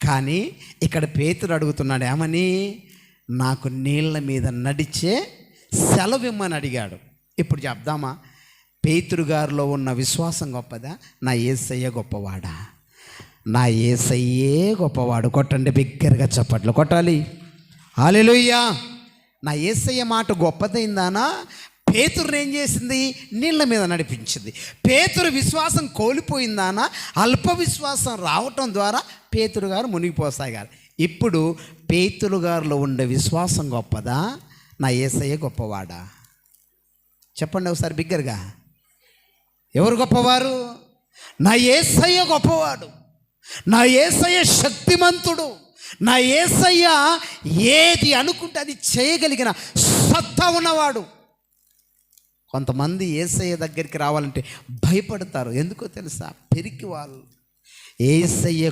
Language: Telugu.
కానీ ఇక్కడ పేతురు అడుగుతున్నాడు ఏమని? నాకు నీళ్ళ మీద నడిచే సెలవిమ్మని అడిగాడు. ఇప్పుడు చెప్దామా, పేతురు గారిలో ఉన్న విశ్వాసం గొప్పదా, నా యేసయ్య గొప్పవాడా? నా యేసయ్యే గొప్పవాడు. కొట్టండి, బిగ్గరగా చప్పట్లు కొట్టాలి. హల్లెలూయా. నా యేసయ్య మాట గొప్పదైందానా? పేతురుని ఏం చేసింది? నీళ్ళ మీద నడిపించింది. పేతురు విశ్వాసం కోల్పోయిందానా? అల్ప విశ్వాసం రావటం ద్వారా పేతురు గారు మునిగిపోసాగారు. ఇప్పుడు పేతురు గారిలో ఉండే విశ్వాసం గొప్పదా, నా యేసయ్య గొప్పవాడా? చెప్పండి ఒకసారి బిగ్గరగా. ఎవరు గొప్పవారు? నా యేసయ్య గొప్పవాడు. నా యేసయ్య శక్తిమంతుడు. నా యేసయ్య ఏది అనుకుంటే అది చేయగలిగిన సత్తా ఉన్నవాడు. కొంతమంది యేసయ్య దగ్గరికి రావాలంటే భయపడతారు. ఎందుకో తెలుసా? పెరికి వాళ్ళు యేసయ్య